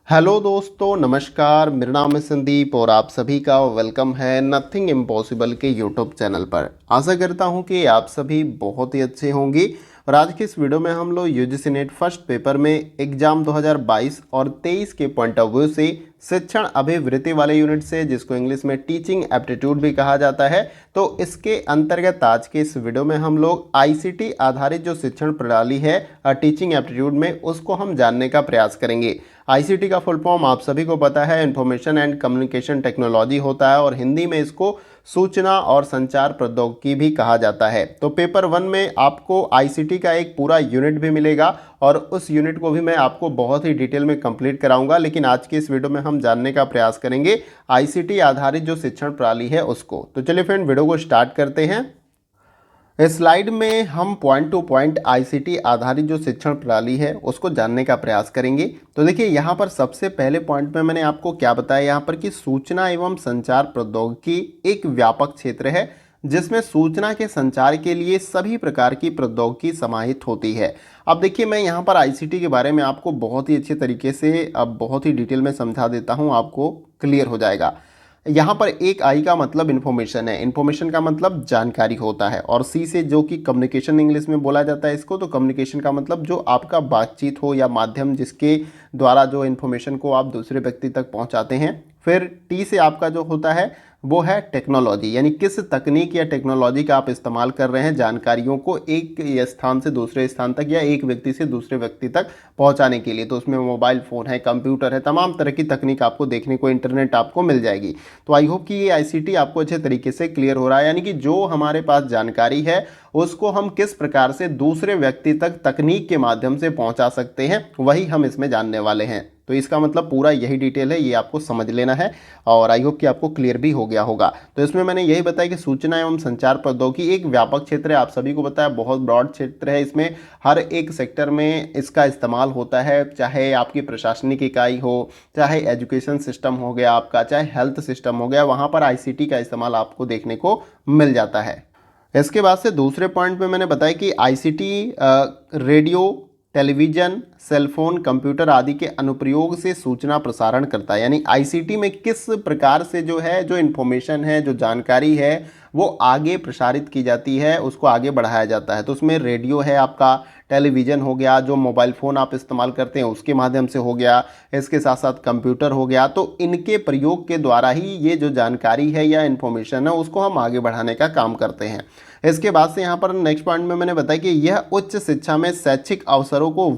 Hello दोस्तों, नमस्कार। मेरा नाम है संदीप और आप सभी का वेलकम है नथिंग इम्पॉसिबल के यूट्यूब चैनल पर। आशा करता हूं कि आप सभी बहुत ही अच्छे होंगे। और आज की इस वीडियो में हम लोग यूजीसी नेट फर्स्ट पेपर में एग्जाम 2022 और 23 के पॉइंट ऑफ व्यू से शिक्षण अभिवृत्ति वाले यूनिट से, जिसको इंग्लिश में टीचिंग एप्टीट्यूड भी कहा जाता है, तो इसके अंतर्गत आज के इस वीडियो में हम लोग आईसीटी आधारित जो शिक्षण प्रणाली है टीचिंग एप्टीट्यूड में, उसको हम जानने का प्रयास करेंगे। आईसीटी का फुल फॉर्म आप सभी को पता है, इंफॉर्मेशन एंड कम्युनिकेशन टेक्नोलॉजी होता है और हिंदी में इसको सूचना और संचार प्रौद्योगिकी भी कहा जाता है। तो पेपर 1 में आपको आईसीटी का एक पूरा यूनिट भी मिलेगा और उस यूनिट को भी मैं आपको बहुत ही डिटेल में कंप्लीट कराऊंगा। लेकिन आज के इस वीडियो में हम जानने का प्रयास करेंगे आईसीटी आधारित जो शिक्षण प्रणाली है उसको। तो चलिए फ्रेंड, वीडियो को स्टार्ट करते हैं। इस स्लाइड में हम पॉइंट टू पॉइंट आईसीटी आधारित जो शिक्षण प्रणाली है उसको जानने का प्रयास करेंगे। तो देखिए, यहाँ पर सबसे पहले पॉइंट में मैंने आपको क्या बताया यहाँ पर कि सूचना एवं संचार प्रौद्योगिकी एक व्यापक क्षेत्र है जिसमें सूचना के संचार के लिए सभी प्रकार की प्रौद्योगिकी समाहित होती है। अब देखिए, मैं यहाँ पर आईसीटी के बारे में आपको बहुत ही अच्छे तरीके से अब बहुत ही डिटेल में समझा देता हूँ, आपको क्लियर हो जाएगा। यहाँ पर एक आई का मतलब इन्फॉर्मेशन है, इन्फॉर्मेशन का मतलब जानकारी होता है, और सी से जो कि कम्युनिकेशन इंग्लिश में बोला जाता है इसको, तो कम्युनिकेशन का मतलब जो आपका बातचीत हो या माध्यम जिसके द्वारा जो इन्फॉर्मेशन को आप दूसरे व्यक्ति तक पहुँचाते हैं। फिर टी से आपका जो होता है वो है टेक्नोलॉजी, यानी किस तकनीक या टेक्नोलॉजी का आप इस्तेमाल कर रहे हैं जानकारियों को एक स्थान से दूसरे स्थान तक या एक व्यक्ति से दूसरे व्यक्ति तक पहुंचाने के लिए। तो उसमें मोबाइल फ़ोन है, कंप्यूटर है, तमाम तरह की तकनीक आपको देखने को, इंटरनेट आपको मिल जाएगी। तो आई होप कि ये आईसीटी आपको अच्छे तरीके से क्लियर हो रहा है, यानी कि जो हमारे पास जानकारी है उसको हम किस प्रकार से दूसरे व्यक्ति तक तकनीक के माध्यम से पहुंचा सकते हैं, वही हम इसमें जानने वाले हैं। तो इसका मतलब पूरा यही डिटेल है, ये आपको समझ लेना है और आई होप कि आपको क्लियर भी हो गया होगा। तो इसमें मैंने यही बताया कि सूचना एवं संचार प्रौद्योगिकी एक व्यापक क्षेत्र है, आप सभी को बताया बहुत ब्रॉड क्षेत्र है। इसमें हर एक सेक्टर में इसका इस्तेमाल होता है, चाहे आपकी प्रशासनिक इकाई हो, चाहे एजुकेशन सिस्टम हो गया आपका, चाहे हेल्थ सिस्टम हो गया, वहाँ पर आईसीटी का इस्तेमाल आपको देखने को मिल जाता है। इसके बाद से दूसरे पॉइंट पे मैंने बताया कि ICT radio, television, cellphone, computer आदि के अनुप्रयोग से सूचना प्रसारण करता है। यानी आईसीटी में किस प्रकार से जो है, जो इन्फॉर्मेशन है, जो जानकारी है, वो आगे प्रसारित की जाती है, उसको आगे बढ़ाया जाता है। तो उसमें रेडियो है आपका, टेलीविज़न हो गया, जो मोबाइल फ़ोन आप इस्तेमाल करते हैं उसके माध्यम से हो गया, इसके साथ साथ कंप्यूटर हो गया। तो इनके प्रयोग के द्वारा ही ये जो जानकारी है या इन्फॉर्मेशन है उसको हम आगे बढ़ाने का काम करते हैं। इसके बाद से यहाँ पर नेक्स्ट पॉइंट में मैंने बताया कि यह उच्च शिक्षा में शैक्षिक अवसरों को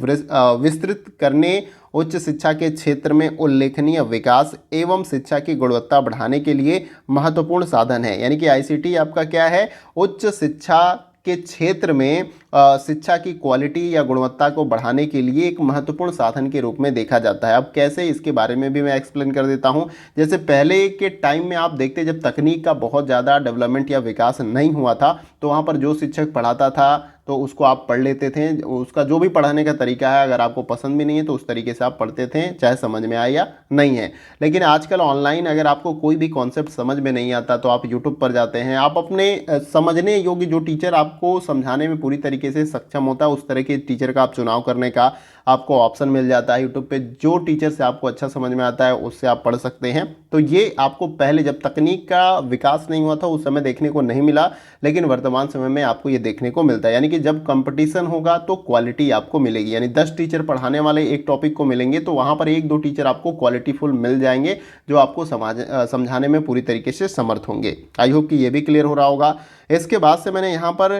विस्तृत करने, उच्च शिक्षा के क्षेत्र में उल्लेखनीय विकास एवं शिक्षा की गुणवत्ता बढ़ाने के लिए महत्वपूर्ण साधन है। यानी कि आईसीटी आपका क्या है, उच्च शिक्षा के क्षेत्र में शिक्षा की क्वालिटी या गुणवत्ता को बढ़ाने के लिए एक महत्वपूर्ण साधन के रूप में देखा जाता है। अब कैसे, इसके बारे में भी मैं एक्सप्लेन कर देता हूं। जैसे पहले के टाइम में आप देखते जब तकनीक का बहुत ज़्यादा डेवलपमेंट या विकास नहीं हुआ था, तो वहाँ पर जो शिक्षक पढ़ाता था तो उसको आप पढ़ लेते थे, उसका जो भी पढ़ाने का तरीका है अगर आपको पसंद भी नहीं है तो उस तरीके से आप पढ़ते थे, चाहे समझ में आए या नहीं है। लेकिन आजकल ऑनलाइन अगर आपको कोई भी कॉन्सेप्ट समझ में नहीं आता तो आप यूट्यूब पर जाते हैं, आप अपने समझने योग्य जो टीचर आपको समझाने में पूरी तरीके से सक्षम होता है उस तरह के टीचर का आप चुनाव करने का आपको ऑप्शन मिल जाता है यूट्यूब पे। जो टीचर से आपको अच्छा समझ में आता है उससे आप पढ़ सकते हैं। तो ये आपको पहले जब तकनीक का विकास नहीं हुआ था उस समय देखने को नहीं मिला, लेकिन वर्तमान समय में आपको ये देखने को मिलता है। यानी कि जब कंपटीशन होगा तो क्वालिटी आपको मिलेगी, यानी 10 टीचर पढ़ाने वाले एक टॉपिक को मिलेंगे तो वहाँ पर 1-2 टीचर आपको क्वालिटीफुल मिल जाएंगे जो आपको समझाने में पूरी तरीके से समर्थ होंगे। आई होप कि ये भी क्लियर हो रहा होगा। इसके बाद से मैंने यहाँ पर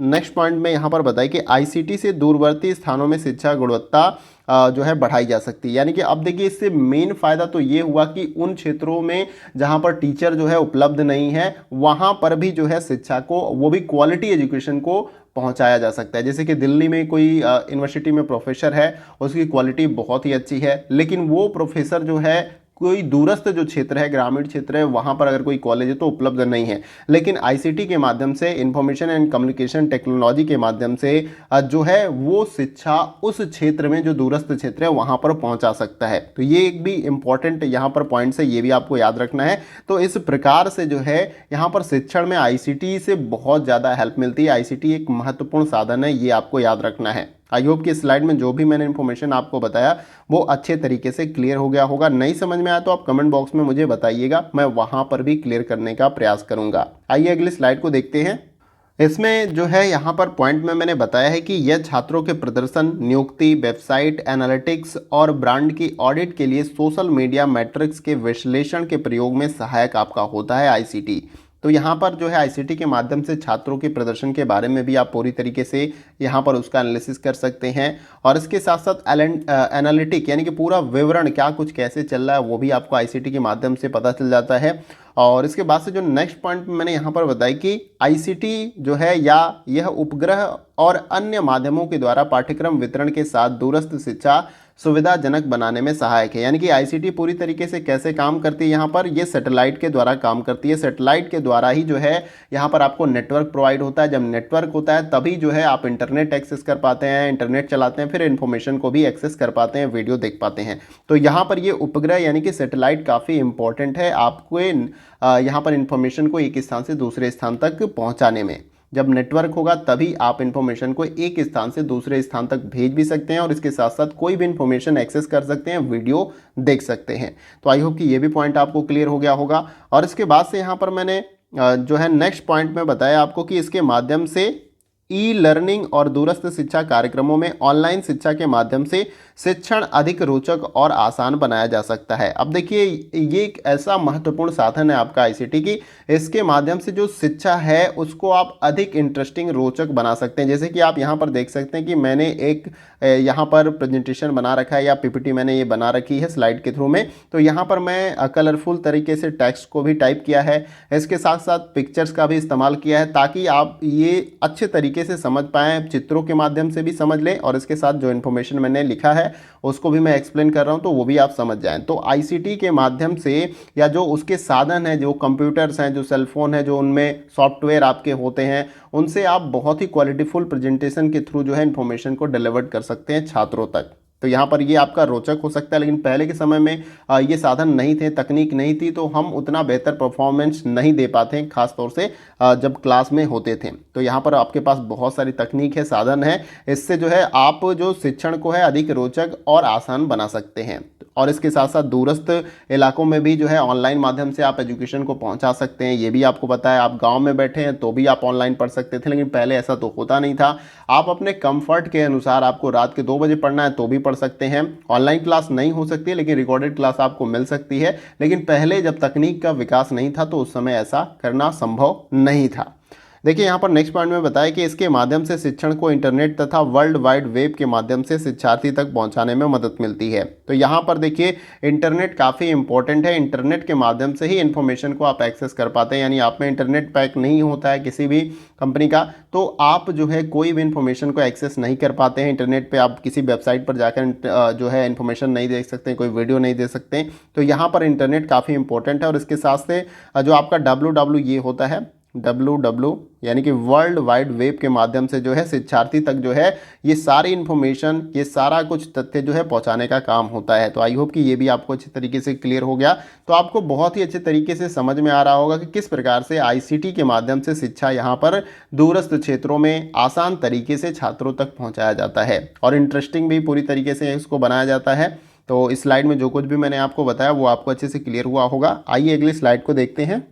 नेक्स्ट पॉइंट में यहाँ पर बताया कि आईसीटी से दूरवर्ती स्थानों में शिक्षा गुणवत्ता जो है बढ़ाई जा सकती है। यानी कि अब देखिए, इससे मेन फ़ायदा तो ये हुआ कि उन क्षेत्रों में जहाँ पर टीचर जो है उपलब्ध नहीं है वहाँ पर भी जो है शिक्षा को, वो भी क्वालिटी एजुकेशन को पहुंचाया जा सकता है। जैसे कि दिल्ली में कोई यूनिवर्सिटी में प्रोफेसर है, उसकी क्वालिटी बहुत ही अच्छी है, लेकिन वो प्रोफेसर जो है कोई दूरस्थ जो क्षेत्र है, ग्रामीण क्षेत्र है, वहाँ पर अगर कोई कॉलेज है तो उपलब्ध नहीं है। लेकिन आईसीटी के माध्यम से, इंफॉर्मेशन एंड कम्युनिकेशन टेक्नोलॉजी के माध्यम से जो है वो शिक्षा उस क्षेत्र में, जो दूरस्थ क्षेत्र है, वहाँ पर पहुँचा सकता है। तो ये एक भी इम्पॉर्टेंट यहाँ पर पॉइंट्स है, ये भी आपको याद रखना है। तो इस प्रकार से जो है यहाँ पर शिक्षण में आईसीटी से बहुत ज़्यादा हेल्प मिलती है। आईसीटी एक महत्वपूर्ण साधन है, ये आपको याद रखना है। आई होप कि स्लाइड में जो भी मैंने इन्फॉर्मेशन आपको बताया वो अच्छे तरीके से क्लियर हो गया होगा। नहीं समझ में आया तो आप कमेंट बॉक्स में मुझे बताइएगा, मैं वहां पर भी क्लियर करने का प्रयास करूंगा। आइए अगली स्लाइड को देखते हैं। इसमें जो है यहाँ पर पॉइंट में मैंने बताया है कि यह छात्रों के प्रदर्शन, नियुक्ति, वेबसाइट एनालिटिक्स और ब्रांड की ऑडिट के लिए सोशल मीडिया मैट्रिक्स के विश्लेषण के प्रयोग में सहायक आपका होता है आईसीटी। तो यहाँ पर जो है आईसीटी के माध्यम से छात्रों के प्रदर्शन के बारे में भी आप पूरी तरीके से यहाँ पर उसका एनालिसिस कर सकते हैं, और इसके साथ साथ एनालिटिक यानी कि पूरा विवरण क्या कुछ कैसे चल रहा है वो भी आपको आईसीटी के माध्यम से पता चल जाता है। और इसके बाद से जो नेक्स्ट पॉइंट मैंने यहाँ पर बताया कि आईसीटी जो है या यह उपग्रह और अन्य माध्यमों के द्वारा पाठ्यक्रम वितरण के साथ दूरस्थ शिक्षा सुविधाजनक बनाने में सहायक है। यानी कि आईसीटी पूरी तरीके से कैसे काम करती है, यहाँ पर ये सैटेलाइट के द्वारा काम करती है। सैटेलाइट के द्वारा ही जो है यहाँ पर आपको नेटवर्क प्रोवाइड होता है। जब नेटवर्क होता है तभी जो है आप इंटरनेट एक्सेस कर पाते हैं, इंटरनेट चलाते हैं, फिर इन्फॉर्मेशन को भी एक्सेस कर पाते हैं, वीडियो देख पाते हैं। तो यहाँ पर ये उपग्रह यानी कि सैटेलाइट काफ़ी इंपॉर्टेंट है आपको यहाँ पर इंफॉर्मेशन को एक स्थान से दूसरे स्थान तक पहुँचाने में। जब नेटवर्क होगा तभी आप इंफॉर्मेशन को एक स्थान से दूसरे स्थान तक भेज भी सकते हैं, और इसके साथ साथ कोई भी इंफॉर्मेशन एक्सेस कर सकते हैं, वीडियो देख सकते हैं। तो आई होप कि ये भी पॉइंट आपको क्लियर हो गया होगा। और इसके बाद से यहाँ पर मैंने जो है नेक्स्ट पॉइंट में बताया आपको कि इसके माध्यम से ई लर्निंग और दूरस्थ शिक्षा कार्यक्रमों में ऑनलाइन शिक्षा के माध्यम से शिक्षण अधिक रोचक और आसान बनाया जा सकता है। अब देखिए ये एक ऐसा महत्वपूर्ण साधन है आपका आईसीटी की, इसके माध्यम से जो शिक्षा है उसको आप अधिक इंटरेस्टिंग रोचक बना सकते हैं। जैसे कि आप यहाँ पर देख सकते हैं कि मैंने एक यहाँ पर प्रेजेंटेशन बना रखा है या पीपीटी मैंने ये बना रखी है स्लाइड के थ्रू में। तो यहाँ पर मैं कलरफुल तरीके से टेक्स्ट को भी टाइप किया है, इसके साथ साथ पिक्चर्स का भी इस्तेमाल किया है ताकि आप ये अच्छे तरीके से समझ पाएँ, चित्रों के माध्यम से भी समझ लें, और इसके साथ जो इन्फॉर्मेशन मैंने लिखा है उसको भी मैं एक्सप्लेन कर रहा हूं तो वो भी आप समझ जाएं। तो आईसीटी के माध्यम से या जो उसके साधन हैं, जो कंप्यूटर्स हैं, जो सेलफोन है, जो उनमें सॉफ्टवेयर आपके होते हैं, उनसे आप बहुत ही क्वालिटीफुल प्रेजेंटेशन के थ्रू जो है इन्फॉर्मेशन को डिलीवर कर सकते हैं छात्रों तक। तो यहाँ पर ये आपका रोचक हो सकता है, लेकिन पहले के समय में ये साधन नहीं थे, तकनीक नहीं थी, तो हम उतना बेहतर परफॉर्मेंस नहीं दे पाते हैं, खास तौर से जब क्लास में होते थे। तो यहाँ पर आपके पास बहुत सारी तकनीक है, साधन है, इससे जो है आप जो शिक्षण को है अधिक रोचक और आसान बना सकते हैं। और इसके साथ साथ दूरस्थ इलाकों में भी जो है ऑनलाइन माध्यम से आप एजुकेशन को पहुंचा सकते हैं। ये भी आपको पता है, आप गांव में बैठे हैं तो भी आप ऑनलाइन पढ़ सकते थे, लेकिन पहले ऐसा तो होता नहीं था। आप अपने कंफर्ट के अनुसार, आपको रात के 2 बजे पढ़ना है तो भी पढ़ सकते हैं। ऑनलाइन क्लास नहीं हो सकती है लेकिन रिकॉर्डेड क्लास आपको मिल सकती है। लेकिन पहले जब तकनीक का विकास नहीं था तो उस समय ऐसा करना संभव नहीं था। देखिए यहाँ पर नेक्स्ट पॉइंट में बताया कि इसके माध्यम से शिक्षण को इंटरनेट तथा वर्ल्ड वाइड वेब के माध्यम से शिक्षार्थी तक पहुंचाने में मदद मिलती है। तो यहाँ पर देखिए इंटरनेट काफ़ी इंपॉर्टेंट है। इंटरनेट के माध्यम से ही इन्फॉर्मेशन को आप एक्सेस कर पाते हैं। यानी आप में इंटरनेट पैक नहीं होता है किसी भी कंपनी का तो आप जो है कोई भी इन्फॉर्मेशन को एक्सेस नहीं कर पाते हैं। इंटरनेट पर आप किसी वेबसाइट पर जाकर जो है इन्फॉर्मेशन नहीं देख सकते, कोई वीडियो नहीं देख सकते। तो यहाँ पर इंटरनेट काफ़ी इंपॉर्टेंट है। और इसके साथ से जो आपका WW ये होता है, WW यानी कि वर्ल्ड वाइड वेब के माध्यम से जो है शिक्षार्थी तक जो है ये सारी इन्फॉर्मेशन, ये सारा कुछ तथ्य जो है पहुंचाने का काम होता है। तो आई होप कि ये भी आपको अच्छे तरीके से क्लियर हो गया। तो आपको बहुत ही अच्छे तरीके से समझ में आ रहा होगा कि किस प्रकार से आईसीटी के माध्यम से शिक्षा यहाँ पर दूरस्थ क्षेत्रों में आसान तरीके से छात्रों तक पहुँचाया जाता है, और इंटरेस्टिंग भी पूरी तरीके से इसको बनाया जाता है। तो इस स्लाइड में जो कुछ भी मैंने आपको बताया वो आपको अच्छे से क्लियर हुआ होगा। आइए अगली स्लाइड को देखते हैं।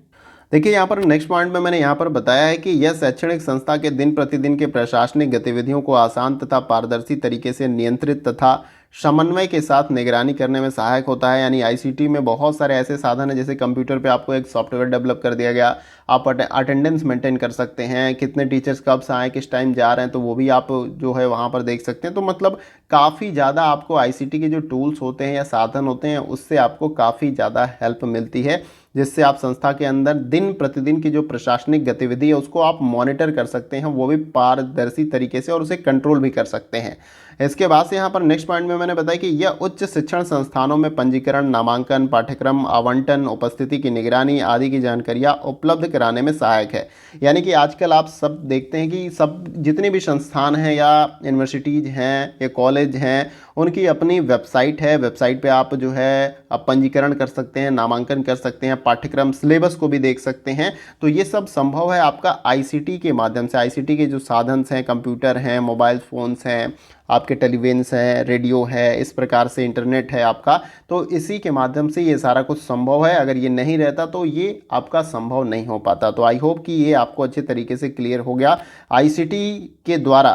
देखिए यहाँ पर नेक्स्ट पॉइंट में मैंने यहाँ पर बताया है कि यह शैक्षणिक संस्था के दिन प्रतिदिन के प्रशासनिक गतिविधियों को आसान तथा पारदर्शी तरीके से नियंत्रित तथा समन्वय के साथ निगरानी करने में सहायक होता है। यानी आईसीटी में बहुत सारे ऐसे साधन हैं, जैसे कंप्यूटर पे आपको एक सॉफ्टवेयर डेवलप कर दिया गया, आप अटेंडेंस मेंटेन कर सकते हैं, कितने टीचर्स कब से आए, किस टाइम जा रहे हैं, तो वो भी आप जो है वहाँ पर देख सकते हैं। तो मतलब काफ़ी ज़्यादा आपको आईसीटी के जो टूल्स होते हैं या साधन होते हैं उससे आपको काफ़ी ज़्यादा हेल्प मिलती है, जिससे आप संस्था के अंदर दिन प्रतिदिन की जो प्रशासनिक गतिविधि है उसको आप मॉनिटर कर सकते हैं, वो भी पारदर्शी तरीके से, और उसे कंट्रोल भी कर सकते हैं। इसके बाद से यहाँ पर नेक्स्ट पॉइंट में मैंने बताया कि यह उच्च शिक्षण संस्थानों में पंजीकरण, नामांकन, पाठ्यक्रम आवंटन, उपस्थिति की निगरानी आदि की जानकारियाँ उपलब्ध कराने में सहायक है। यानी कि आजकल आप सब देखते हैं कि सब जितने भी संस्थान हैं या यूनिवर्सिटीज़ हैं या कॉलेज हैं उनकी अपनी वेबसाइट है। वेबसाइट पे आप जो है आप पंजीकरण कर सकते हैं, नामांकन कर सकते हैं, पाठ्यक्रम सिलेबस को भी देख सकते हैं। तो ये सब संभव है आपका आईसीटी के माध्यम से। आईसीटी के जो साधन हैं, कंप्यूटर हैं, मोबाइल फ़ोन्स हैं, आपके टेलीविजन्स हैं, रेडियो है, इस प्रकार से इंटरनेट है आपका, तो इसी के माध्यम से ये सारा कुछ संभव है। अगर ये नहीं रहता तो ये आपका संभव नहीं हो पाता। तो आई होप कि ये आपको अच्छे तरीके से क्लियर हो गया। आईसीटी के द्वारा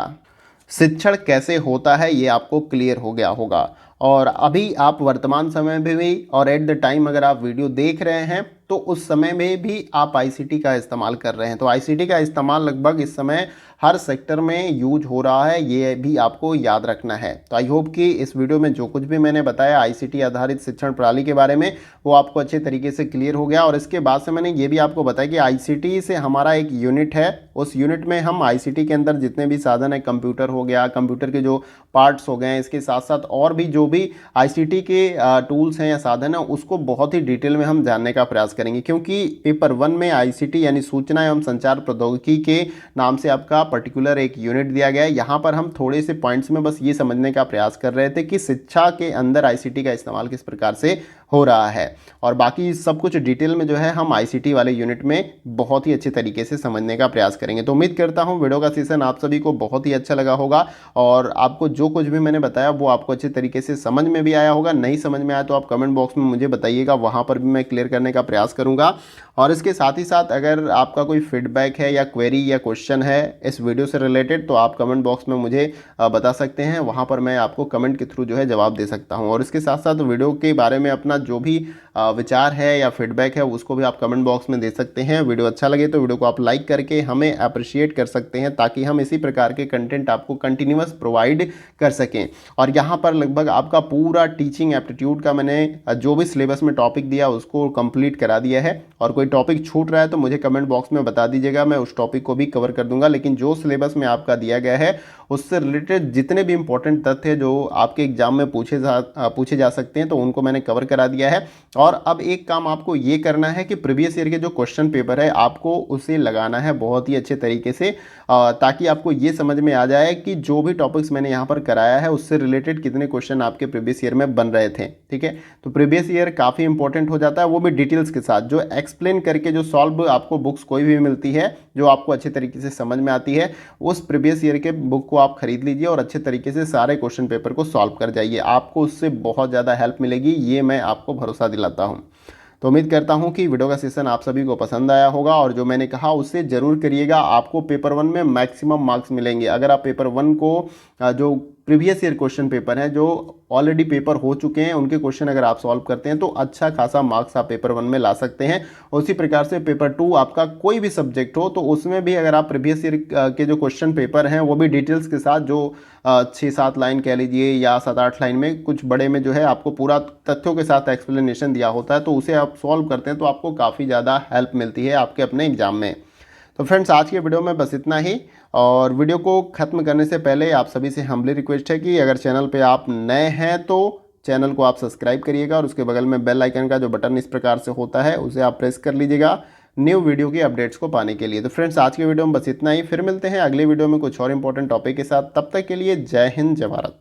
शिक्षण कैसे होता है ये आपको क्लियर हो गया होगा। और अभी आप वर्तमान समय में भी और एट द टाइम अगर आप वीडियो देख रहे हैं तो उस समय में भी आप आईसीटी का इस्तेमाल कर रहे हैं। तो आईसीटी का इस्तेमाल लगभग इस समय हर सेक्टर में यूज हो रहा है, ये भी आपको याद रखना है। तो आई होप कि इस वीडियो में जो कुछ भी मैंने बताया आईसीटी आधारित शिक्षण प्रणाली के बारे में वो आपको अच्छे तरीके से क्लियर हो गया। और इसके बाद से मैंने ये भी आपको बताया कि आईसीटी से हमारा एक यूनिट है, उस यूनिट में हम आईसीटी के अंदर जितने भी साधन है, कंप्यूटर हो गया, कंप्यूटर के जो पार्ट्स हो गए, इसके साथ साथ और भी जो भी आईसीटी के टूल्स हैं या साधन है उसको बहुत ही डिटेल में हम जानने का प्रयास करेंगे। क्योंकि पेपर 1 में आईसीटी यानी सूचना एवं संचार प्रौद्योगिकी के नाम से आपका पर्टिकुलर एक यूनिट दिया गया है। यहाँ पर हम थोड़े से पॉइंट्स में बस ये समझने का प्रयास कर रहे थे कि शिक्षा के अंदर आईसीटी का इस्तेमाल किस प्रकार से हो रहा है, और बाकी सब कुछ डिटेल में जो है हम आईसीटी वाले यूनिट में बहुत ही अच्छे तरीके से समझने का प्रयास करेंगे। तो उम्मीद करता हूँ वीडियो का सेशन आप सभी को बहुत ही अच्छा लगा होगा और आपको जो कुछ भी मैंने बताया वो आपको अच्छे तरीके से समझ में भी आया होगा। नहीं समझ में आया तो आप कमेंट बॉक्स में मुझे बताइएगा, वहाँ पर भी मैं क्लियर करने का प्रयास करूँगा। और इसके साथ ही साथ अगर आपका कोई फीडबैक है या क्वेरी या क्वेश्चन है इस वीडियो से रिलेटेड तो आप कमेंट बॉक्स में मुझे बता सकते हैं, वहाँ पर मैं आपको कमेंट के थ्रू जो है जवाब दे सकता हूँ। और इसके साथ साथ वीडियो के बारे में अपना जो भी विचार है या फीडबैक है उसको भी आप कमेंट बॉक्स में दे सकते हैं। वीडियो अच्छा लगे तो वीडियो को आप लाइक करके हमें अप्रिशिएट कर सकते हैं ताकि हम इसी प्रकार के कंटेंट आपको कंटिन्यूअस प्रोवाइड कर सकें। और यहाँ पर लगभग आपका पूरा टीचिंग एप्टीट्यूड का मैंने जो भी सिलेबस में टॉपिक दिया उसको कंप्लीट करा दिया है। और कोई टॉपिक छूट रहा है तो मुझे कमेंट बॉक्स में बता दीजिएगा, मैं उस टॉपिक को भी कवर कर दूंगा। लेकिन जो सिलेबस में आपका दिया गया है उससे रिलेटेड जितने भी इंपॉर्टेंट तथ्य जो आपके एग्जाम में पूछे जा सकते हैं तो उनको मैंने कवर करा दिया है। और अब एक काम आपको ये करना है कि प्रीवियस ईयर के जो क्वेश्चन पेपर है आपको उसे लगाना है बहुत ही अच्छे तरीके से, ताकि आपको ये समझ में आ जाए कि जो भी टॉपिक्स मैंने यहाँ पर कराया है उससे रिलेटेड कितने क्वेश्चन आपके प्रीवियस ईयर में बन रहे थे। ठीक है, तो प्रीवियस ईयर काफ़ी इंपॉर्टेंट हो जाता है, वो भी डिटेल्स के साथ जो एक्सप्लेन करके जो सॉल्व आपको बुक्स कोई भी मिलती है जो आपको अच्छे तरीके से समझ में आती है, उस प्रीवियस ईयर के बुक को आप खरीद लीजिए और अच्छे तरीके से सारे क्वेश्चन पेपर को सॉल्व कर जाइए। आपको उससे बहुत ज़्यादा हेल्प मिलेगी, ये मैं आपको भरोसा दिलाता हूँ। तो उम्मीद करता हूँ कि वीडियो का सेशन आप सभी को पसंद आया होगा और जो मैंने कहा उससे ज़रूर करिएगा। आपको पेपर 1 में मैक्सिमम मार्क्स मिलेंगे अगर आप पेपर 1 को जो प्रीवियस ईयर क्वेश्चन पेपर हैं जो ऑलरेडी पेपर हो चुके हैं उनके क्वेश्चन अगर आप सॉल्व करते हैं तो अच्छा खासा मार्क्स आप पेपर 1 में ला सकते हैं। उसी प्रकार से पेपर 2 आपका कोई भी सब्जेक्ट हो तो उसमें भी अगर आप प्रीवियस ईयर के जो क्वेश्चन पेपर हैं वो भी डिटेल्स के साथ जो 6-7 लाइन कह लीजिए या 7-8 लाइन में कुछ बड़े में जो है आपको पूरा तथ्यों के साथ एक्सप्लेनेशन दिया होता है तो उसे आप सॉल्व करते हैं तो आपको काफ़ी ज़्यादा हेल्प मिलती है आपके अपने एग्जाम में। तो फ्रेंड्स आज के वीडियो में बस इतना ही, और वीडियो को ख़त्म करने से पहले आप सभी से हम्बली रिक्वेस्ट है कि अगर चैनल पे आप नए हैं तो चैनल को आप सब्सक्राइब करिएगा और उसके बगल में बेल आइकन का जो बटन इस प्रकार से होता है उसे आप प्रेस कर लीजिएगा न्यू वीडियो की अपडेट्स को पाने के लिए। तो फ्रेंड्स आज के वीडियो में बस इतना ही, फिर मिलते हैं अगले वीडियो में कुछ और इंपॉर्टेंट टॉपिक के साथ। तब तक के लिए जय हिंद, जय भारत।